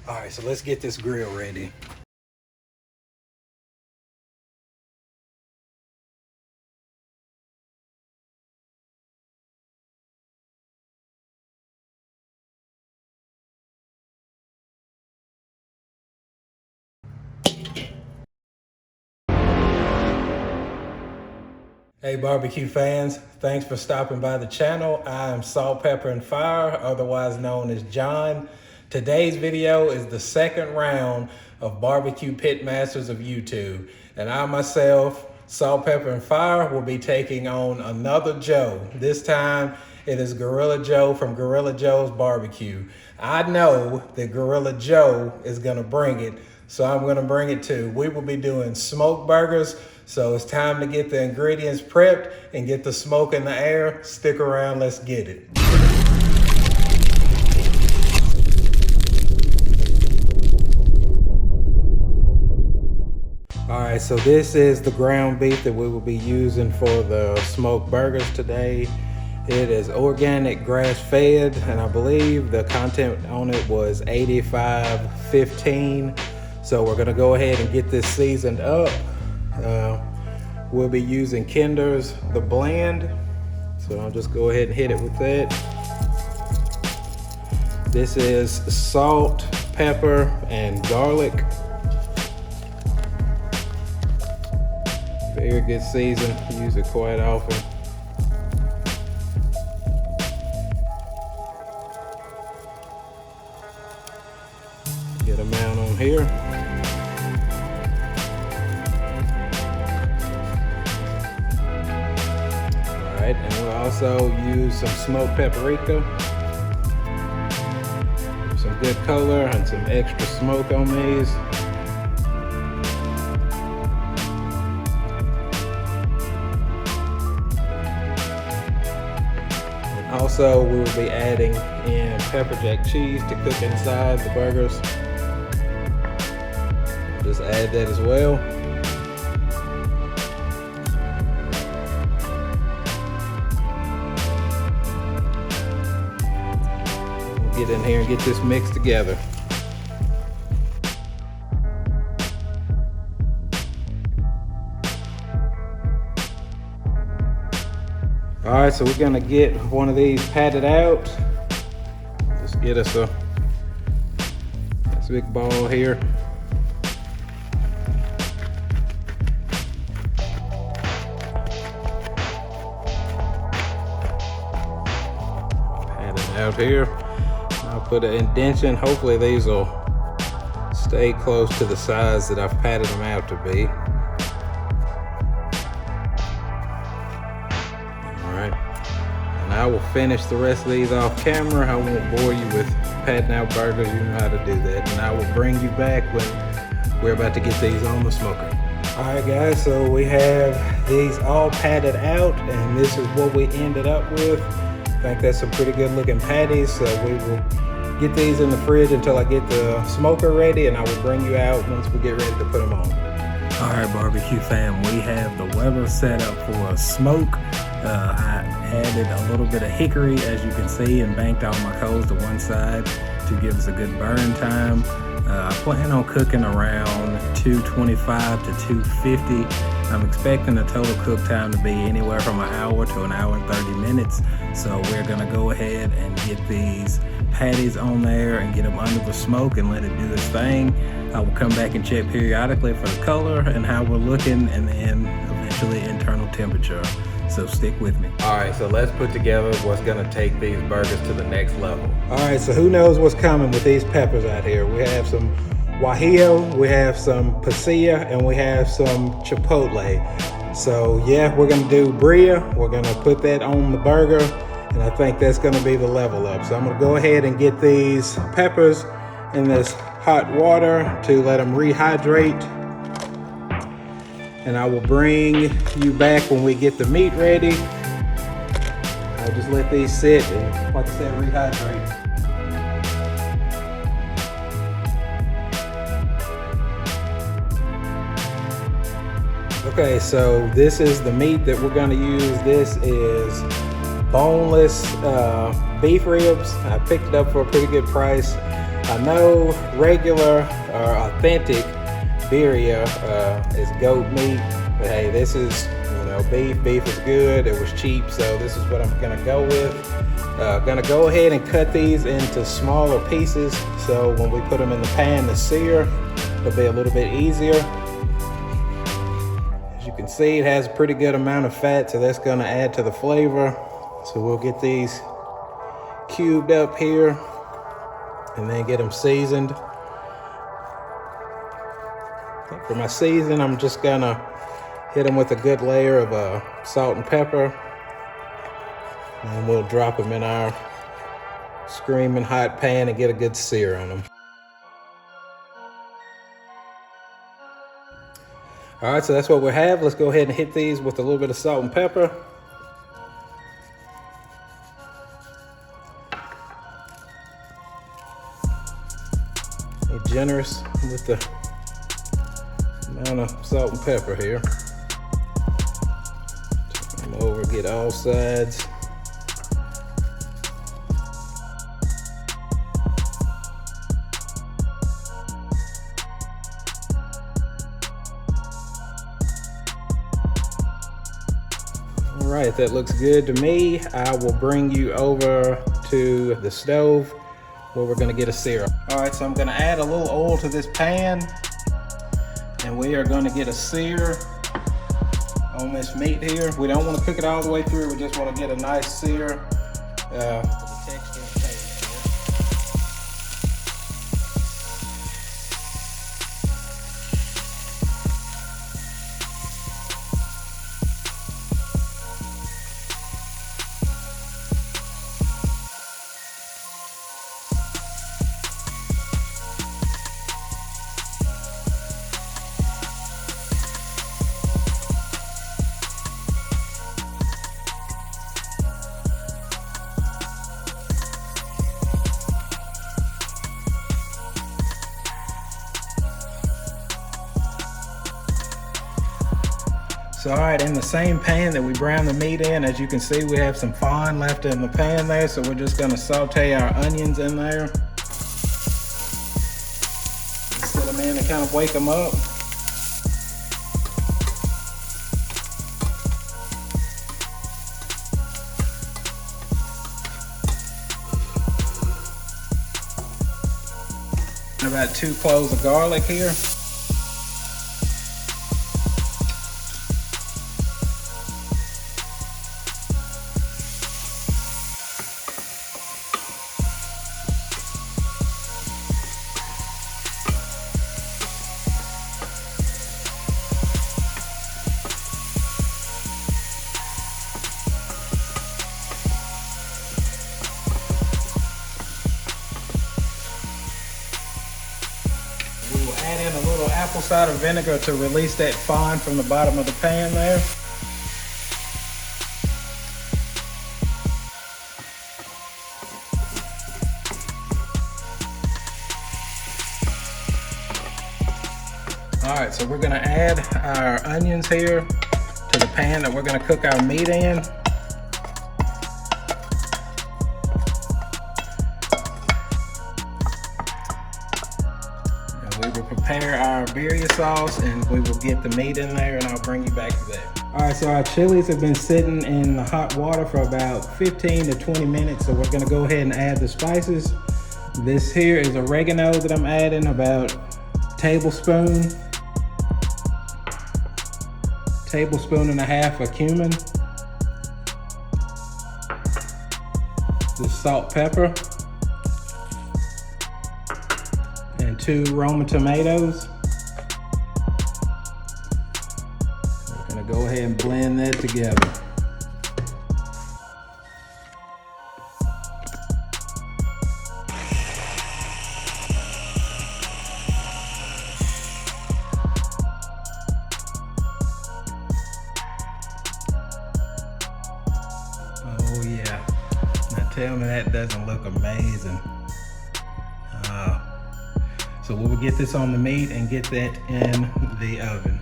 All right, so let's get this grill ready. Hey barbecue fans, thanks for stopping by the channel. I am Salt, Pepper, and Fire, otherwise known as John. Today's video is the second round of Barbecue Pitmasters of YouTube. And I myself, Salt, Pepper, and Fire, will be taking on another Joe. This time it is Gorilla Joe from Gorilla Joe's Barbecue. I know that Gorilla Joe is gonna bring it, so I'm gonna bring it too. We will be doing smoked burgers. So it's time to get the ingredients prepped and get the smoke in the air. Stick around, let's get it. All right, so this is the ground beef that we will be using for the smoked burgers today. It is organic, grass-fed, and I believe the content on it was 85-15. So we're gonna go ahead and get this seasoned up. We'll be using Kinder's The Blend, so I'll just go ahead and hit it with that. This is salt, pepper, and garlic. Very good season, use it quite often. Get a amount on here. And we'll also use some smoked paprika, some good color and some extra smoke on these. And also we will be adding in pepper jack cheese to cook inside the burgers. Just add that as well. Get in here and get this mixed together. All right, so we're gonna get one of these patted out. Just get us a big ball here. Pat it out here. I'll put an indentation. Hopefully these will stay close to the size that I've patted them out to be. All right, and I will finish the rest of these off camera. I won't bore you with patting out burgers. You know how to do that. And I will bring you back when we're about to get these on the smoker. All right guys, so we have these all patted out and this is what we ended up with. I think that's some pretty good looking patties, so we will get these in the fridge until I get the smoker ready, and I will bring you out once we get ready to put them on. All right, barbecue fam, we have the Weber set up for a smoke. I added a little bit of hickory, as you can see, and banked all my coals to one side to give us a good burn time. I plan on cooking around 225 to 250. I'm expecting the total cook time to be anywhere from an hour to an hour and 30 minutes. So we're gonna go ahead and get these patties on there and get them under the smoke and let it do its thing. I will come back and check periodically for the color and how we're looking, and then eventually internal temperature. So stick with me. All right, so let's put together what's gonna take these burgers to the next level. All right, so who knows what's coming with these peppers out here. We have some Guajillo, we have some Pasilla, and we have some Chipotle. So yeah, we're gonna do Birria. We're gonna put that on the burger, and I think that's gonna be the level up. So I'm gonna go ahead and get these peppers in this hot water to let them rehydrate. And I will bring you back when we get the meat ready. I'll just let these sit and, like I said, rehydrate. Okay, so this is the meat that we're gonna use. This is boneless beef ribs. I picked it up for a pretty good price. I know regular or authentic birria is goat meat, but hey, this is, you know, beef. Beef is good. It was cheap, so this is what I'm gonna go with. Gonna go ahead and cut these into smaller pieces, so when we put them in the pan to sear, it'll be a little bit easier. As you can see, it has a pretty good amount of fat, so that's gonna add to the flavor. So we'll get these cubed up here and then get them seasoned. For my season, I'm just gonna hit them with a good layer of salt and pepper. And we'll drop them in our screaming hot pan and get a good sear on them. All right, so that's what we have. Let's go ahead and hit these with a little bit of salt and pepper. Be generous with the amount of salt and pepper here. Turn them over, get all sides. All right, that looks good to me. I will bring you over to the stove where we're gonna get a sear. All right, so I'm gonna add a little oil to this pan and we are gonna get a sear on this meat here. We don't wanna cook it all the way through. We just wanna get a nice sear. So all right, in the same pan that we browned the meat in, as you can see, we have some fond left in the pan there, so we're just gonna saute our onions in there. Set them in and kind of wake them up. About 2 cloves of garlic here. Add in a little apple cider vinegar to release that fond from the bottom of the pan there. All right, so we're gonna add our onions here to the pan that we're gonna cook our meat in. We will prepare our birria sauce and we will get the meat in there and I'll bring you back to that. All right, so our chilies have been sitting in the hot water for about 15 to 20 minutes. So we're gonna go ahead and add the spices. This here is oregano that I'm adding, about tablespoon and a half of cumin. This salt, pepper. And 2 Roma tomatoes. We're gonna go ahead and blend that together. Oh yeah, now tell me that doesn't look amazing. So we'll get this on the meat and get that in the oven.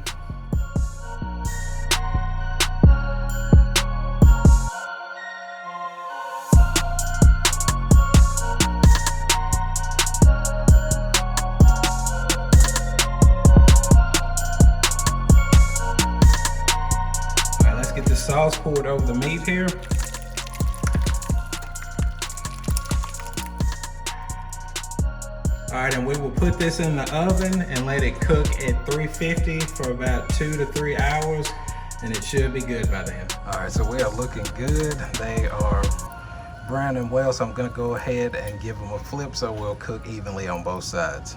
sauce poured over the meat here. All right, and we will put this in the oven and let it cook at 350 for about 2 to 3 hours, and it should be good by then. All right, so we are looking good. They are browning well, so I'm gonna go ahead and give them a flip so we'll cook evenly on both sides.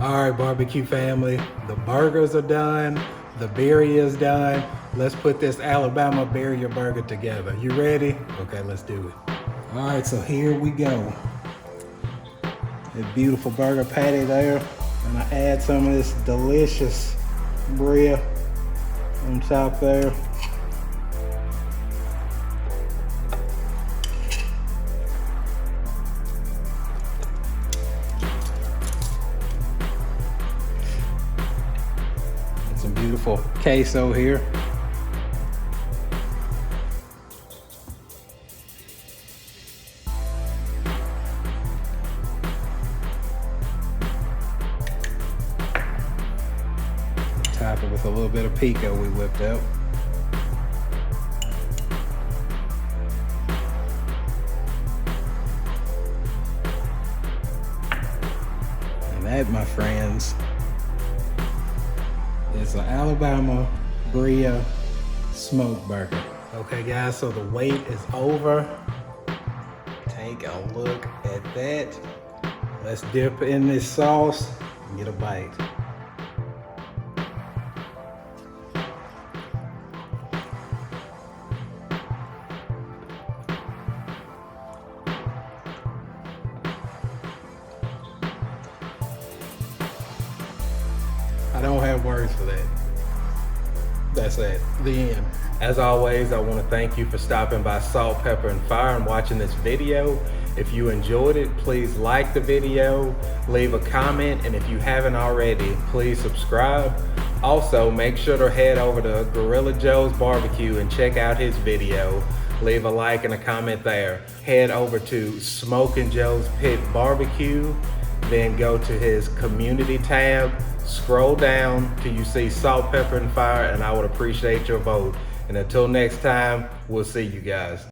All right, barbecue family, the burgers are done, the birria is done. Let's put this Alabama birria burger together. You ready? Okay, let's do it. All right, so here we go. A beautiful burger patty there. And I add some of this delicious birria on top there. Some beautiful queso here. Top it with a little bit of pico we whipped out. And that, my friends, it's an Alabama birria smoked burger. Okay guys, so the wait is over. Take a look at that. Let's dip in this sauce and get a bite. I don't have words for that. That's it, the end. As always, I want to thank you for stopping by Salt, Pepper, and Fire and watching this video. If you enjoyed it, please like the video, leave a comment, and if you haven't already, please subscribe. Also, make sure to head over to Gorilla Joe's Barbecue and check out his video. Leave a like and a comment there. Head over to Smokin Joe's Pit Barbecue, then go to his community tab. Scroll down till you see Salt, Pepper, and Fire, and I would appreciate your vote. And until next time, we'll see you guys.